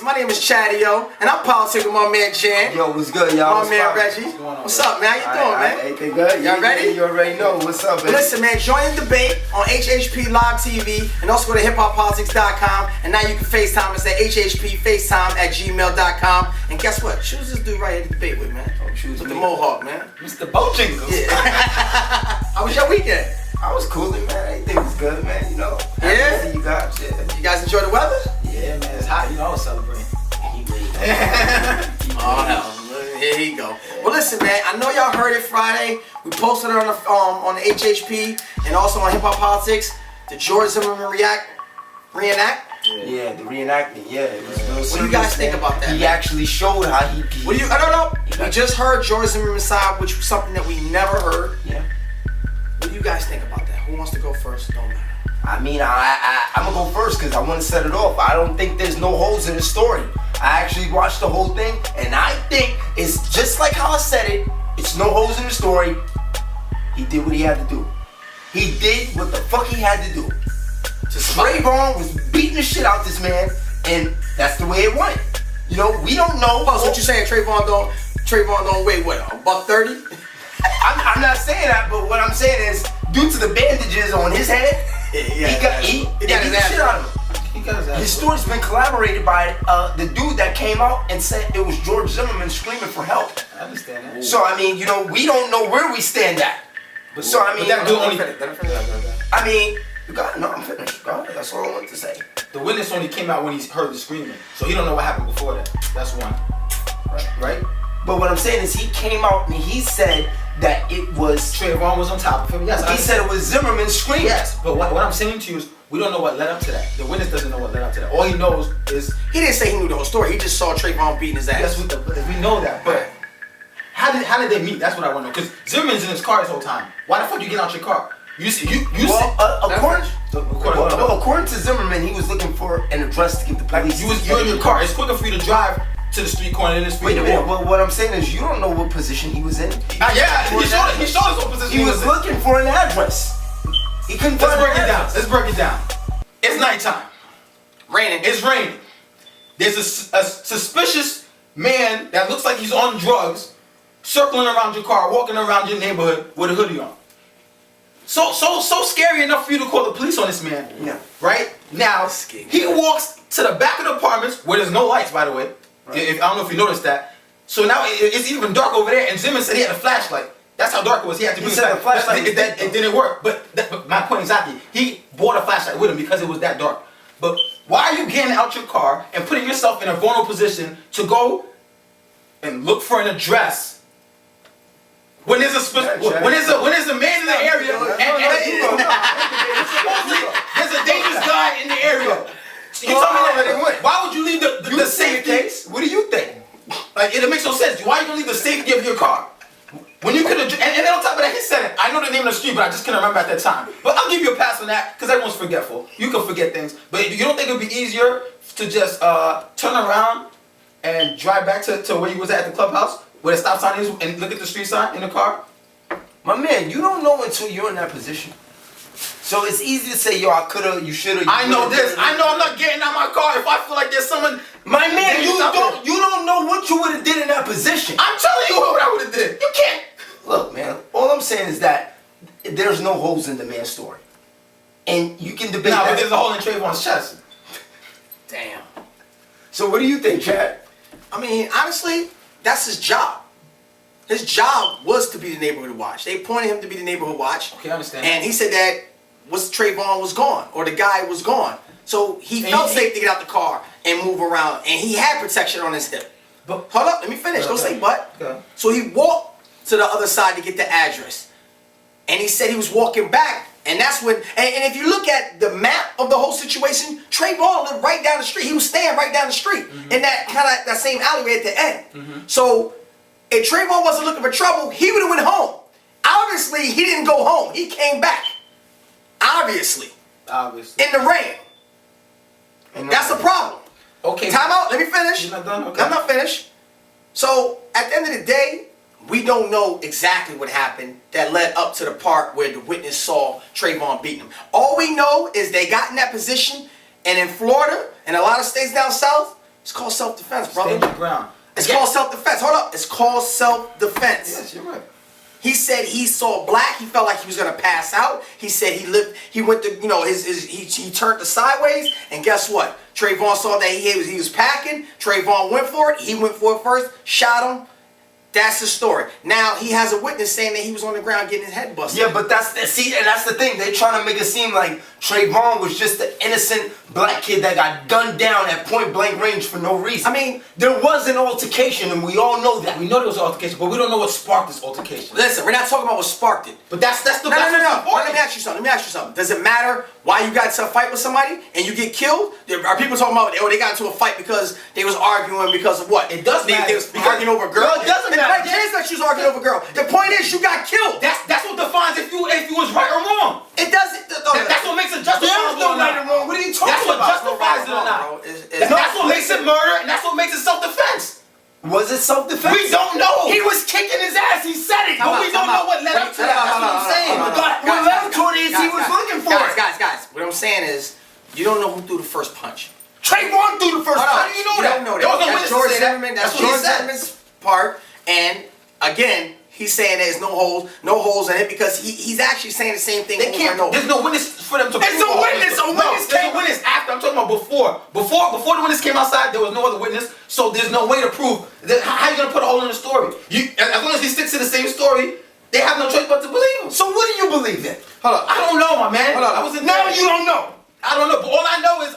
My name is Chatty-O, and I'm politic with my man Jan. Yo, what's good, y'all? My man Reggie. What's up, man? How you doing, man? Everything good? Y'all ready? You already know. What's up, man? Listen, man, join the debate on HHP Live TV, and also go to hiphoppolitics.com, and now you can FaceTime us at hhpfacetime@gmail.com. And guess what? Choose this dude right here to debate with, man. Oh, choose with me. the mohawk, man. Mr. Bojangles. Yeah. How was your weekend? I was cooling, man. Everything was good, man. You know. Yeah? You guys, yeah. You guys enjoy the weather? Yeah, man. It's hot. You know, I was celebrating. Oh hell, here he go. Well, listen, man. I know y'all heard it Friday. We posted it on the HHP and also on Hip Hop Politics. The George Zimmerman reenact. Yeah, the reenactment. Yeah, it was real serious. What do you guys think about that? He actually showed how he. What do you? I don't know. We just heard George Zimmerman's side, which was something that we never heard. Yeah. What do you guys think about that? Who wants to go first? Don't matter. I mean, I'm gonna go first because I want to set it off. I don't think there's no holes in the story. I actually watched the whole thing, and I think it's just like how I said it. It's no holes in the story. He did what he had to do. He did what the fuck he had to do. Trayvon was beating the shit out this man, and that's the way it went. You know, we don't know. Oh, so what you saying? Trayvon don't weigh what? $130? I'm not saying that, but what I'm saying is, due to the bandages on his head, he got his shit out of him. His story's been corroborated by the dude that came out and said it was George Zimmerman screaming for help. I understand that. So I mean, you know, we don't know where we stand at. But so I mean, that dude only. I mean, I'm finished. Go ahead. That's all I wanted to say. The witness only came out when he heard the screaming, so he don't know what happened before that. That's one. Right? But what I'm saying is, he came out and he said that it was Trayvon was on top of him. Yes, he said it was Zimmerman screaming. Yes, but what I'm saying to you is, we don't know what led up to that. The witness doesn't know what led up to that. All he knows is he didn't say he knew the whole story. He just saw Trayvon beating his ass. Yes, we know that. But how did they meet? That's what I want to know. Because Zimmerman's in his car this whole time. Why the fuck you get out your car? According to Zimmerman, he was looking for an address to give the police. You're in your car. It's quicker for you to drive to the street corner than the street. Wait, but what I'm saying is, you don't know what position he was in. Yeah, he showed us what position he was looking for an address. He couldn't find an address. Let's break it down. It's nighttime. Raining. It's raining. There's a suspicious man that looks like he's on drugs, circling around your car, walking around your neighborhood with a hoodie on. So scary enough for you to call the police on this man. Yeah. Right? Now, he walks to the back of the apartments where there's no lights, by the way. Right. I don't know if you noticed that. So now it's even dark over there, and Zimmerman said he had a flashlight. That's how dark it was. He had to bring a flashlight. It didn't work. But my point exactly, he bought a flashlight with him because it was that dark. But why are you getting out your car and putting yourself in a vulnerable position to go and look for an address when there's a man in the area and supposedly there's a dangerous guy in the area? You tell me that. Why would you leave the safety case? What do you think? Like, it makes no sense. Why are you gonna leave the safety of your car when you could have? And then on top of that, he said it. I know the name of the street, but I just couldn't remember at that time. But I'll give you a pass on that because everyone's forgetful. You can forget things, but you don't think it'd be easier to just turn around and drive back to where you was at the clubhouse, where the stop sign is, and look at the street sign in the car? My man, you don't know until you're in that position. So it's easy to say, yo, I coulda, you shoulda. I know this. I know I'm not getting out my car if I feel like there's someone. My man, you don't know what you would have did in that position. I'm telling you what I would have did. You can't. Look, man, all I'm saying is that there's no holes in the man's story. And you can debate that. But there's a hole in Trayvon's chest. Damn. So what do you think, Chad? I mean, honestly, that's his job. His job was to be the neighborhood watch. They appointed him to be the neighborhood watch. Okay, I understand. And he said that Trayvon was gone, or the guy was gone. So he felt safe to get out the car and move around, and he had protection on his hip. But hold up, let me finish. Don't say but. Okay. So he walked to the other side to get the address, and he said he was walking back And that's when, and if you look at the map of the whole situation, Trayvon lived right down the street. He was staying right down the street in that kind of that same alleyway at the end. So if Trayvon wasn't looking for trouble, he would have went home. Obviously, he didn't go home. He came back. Obviously. In the rain. That's the problem. Okay. Time out. Let me finish. You're not done? Okay. I'm not finished. So at the end of the day, we don't know exactly what happened that led up to the part where the witness saw Trayvon beating him. All we know is they got in that position, and in Florida and a lot of states down south, it's called self-defense, brother. Stand your ground. It's called self-defense. Hold up. It's called self-defense. Yes, you're right. He said he saw black. He felt like he was gonna pass out. He said he went to, you know, he turned to sideways, and guess what? Trayvon saw that he was packing. Trayvon went for it. He went for it first, shot him. That's the story. Now he has a witness saying that he was on the ground getting his head busted. Yeah, but that's the thing. They're trying to make it seem like Trayvon was just an innocent black kid that got gunned down at point blank range for no reason. I mean, there was an altercation, and we all know that. We know there was an altercation, but we don't know what sparked this altercation. Listen, we're not talking about what sparked it. But that's the No. Let me ask you something. Does it matter why you got into a fight with somebody and you get killed? Are people talking about they got into a fight because they was arguing because of what? It does matter. They was arguing over a girl. No, it doesn't matter. Like kids that she was arguing over a girl. The point is you got killed. That's what defines if you was right or wrong. It doesn't. That's what makes it justifiable. There is no right and wrong. What are you talking That's what about? justifies it or not. That's what makes it murder, and that's what makes it self-defense. Was it self-defense? We don't know. He was kicking his ass. He said it. But we don't know what led up to that. That's what I'm saying. What led up to it is he was looking for it. Guys. What I'm saying is you don't know who threw the first punch. Trayvon threw the first punch. How do you know that? You don't know that. That's George Zimmerman. That's That's what he George said. Zimmerman's part. And again, he's saying there's no holes in it because he's actually saying the same thing. They can't. There's no witness for them to. There's no witness. A witness there's a witness after. I'm talking about before. Before the witness came outside, there was no other witness. So there's no way to prove. How are you gonna put a hole in the story? As long as he sticks to the same story, they have no choice but to believe him. So what do you believe in? Hold up. I don't know, my man. Hold on. Now you don't know. I don't know. But all I know is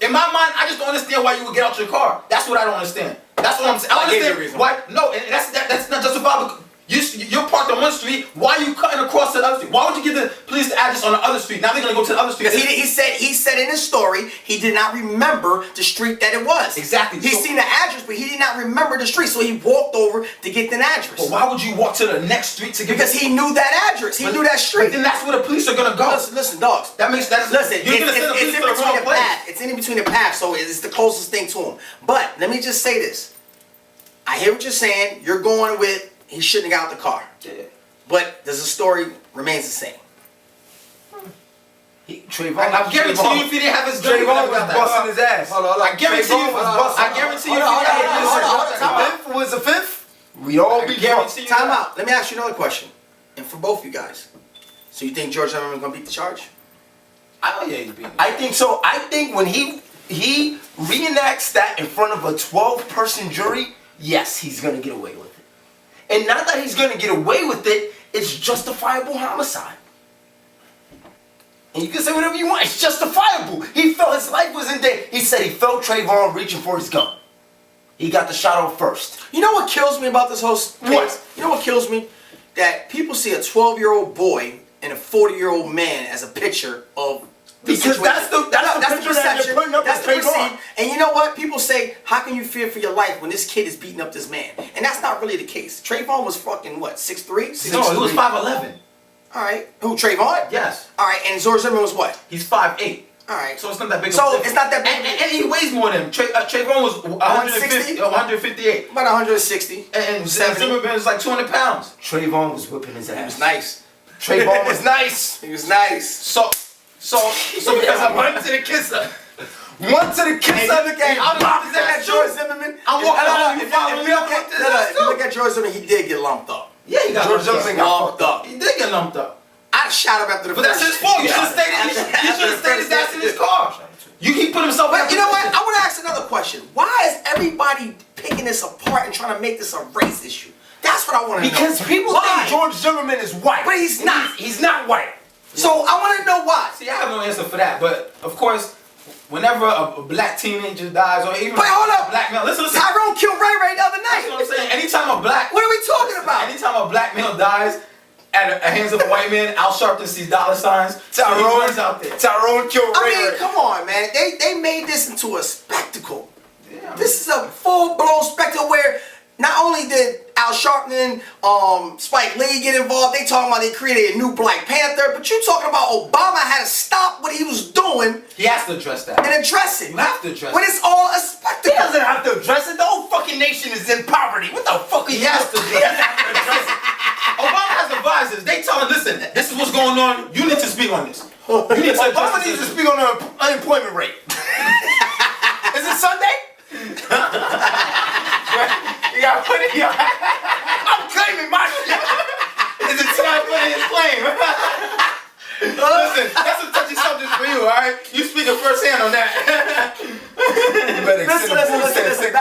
in my mind, I just don't understand why you would get out your car. That's what I don't understand. That's what I'm saying. I gave you a understand reason. why. No, and that's not justifiable. You're parked on one street. Why are you cutting across to the other street? Why would you give the police the address on the other street? Now they're gonna go to the other street. Because he said in his story he did not remember the street that it was. Exactly. He seen the address, but he did not remember the street, so he walked over to get the address. But why would you walk to the next street to get? Because he knew that address. He knew that street. But then that's where the police are gonna go. Listen, dogs. Listen, you're gonna send the police to the wrong place. It's in between the path, so it's the closest thing to him. But let me just say this. I hear what you're saying. You're going with he shouldn't have got out the car. Yeah. But the story remains the same. Trayvon. I guarantee you, if he didn't have his gun, he would Trayvon have was got that. busting his ass. I guarantee you, I guarantee you, if he didn't have his gun, Fifth was the fifth. We all be guarantee you. Time out. Let me ask you another question. And for both you guys. So you think George Zimmerman's gonna beat the charge? Oh yeah, he's beating. I think so. I think when he reenacts that in front of a 12-person jury, yes, he's gonna get away with it. And not that he's gonna get away with it, it's justifiable homicide. And you can say whatever you want, it's justifiable. He felt his life was in danger. He said he felt Trayvon reaching for his gun. He got the shot off first. You know what kills me about this whole case? What? You know what kills me? That people see a 12-year-old boy and a 40-year-old man as a picture of the Because situation. that's the picture that they're putting up That's with the Trayvon. perceived. And you know what? People say, how can you fear for your life when this kid is beating up this man? And that's not really the case. Trayvon was fucking what, 6'3"? No, he was 5'11". All right. Who, Trayvon? Yes. All right, and George Zimmerman was what? He's 5'8". All right. So it's not that big. So it's not that big. And he weighs more than him. Trayvon was 160? 158. About 160. And 70. Zimmerman was like 200 pounds. Trayvon was whipping his ass. He was nice. Trayvon was nice. He was nice. So because I went to the kisser. One to the kiss of the game. I'm looking at George Zimmerman. I'm walking home. If you look at George Zimmerman, he did get lumped up. Yeah, he got George Zimmerman got Lumped up. He did get lumped up. I shot him after the But first. that's his fault. You should have stayed his ass in his car. He put himself. But you know what? I want to ask another question. Why is everybody picking this apart and trying to make this a race issue? That's what I want to know. Because people think George Zimmerman is white. But he's not. He's not white. So I want to know why. See, I have no answer for that. But of course, whenever a black teenager dies, or even But hold up. a black male, listen. Tyrone killed Ray Ray the other That's what I'm night. saying. Anytime a black, What are we talking about? anytime a black male dies, at the hands of a white man, Al Sharpton sees dollar signs. Tyrone out there. Tyrone killed Ray I mean, Ray. come on, man. They made this into a spectacle. Yeah, This is a full-blown spectacle where not only did Al Sharpton, Spike Lee get involved, they talking about they created a new Black Panther, but you talking about Obama had to stop what he was doing he has to address that. and address it. You have to address When it. it's all a He spectacle. doesn't have to address it. The whole fucking nation is in poverty. What the fuck He has to address it. Obama has advisors. They tell him, listen, this is what's going on. You need to speak on this. You need to Obama needs to speak on the unemployment rate. Is it Sunday? You gotta put it. I'm claiming my shit. Is it time to put in his claim? Listen, that's a touchy subject for you, alright? You speaking firsthand on that. You better extend them food stamps. Listen.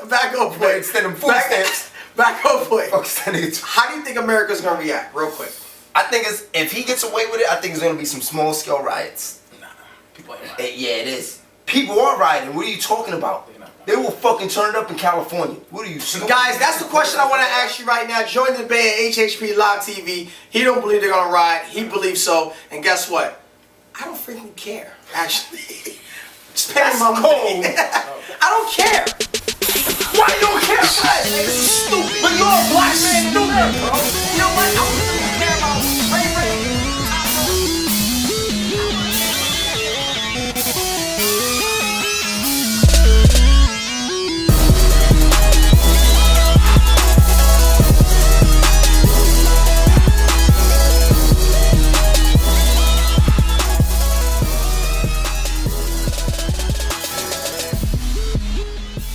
Back on point. Extend them food stamps. Back on point. Fuck, extend it. How do you think America's gonna react, real quick? I think it's, if he gets away with it, I think it's gonna be some small scale riots. Nah, people ain't lying. Yeah, it is. People are rioting. What are you talking about? They will fucking turn it up in California. What are you saying? Guys, that's the question I want to ask you right now. Join the debate at HHP Live TV. He don't believe they're gonna riot. He believes so. And guess what? I don't freaking care. Actually, spending my money. I don't care. Why you don't care? This is stupid. But you're a black man, do that, bro. You know what?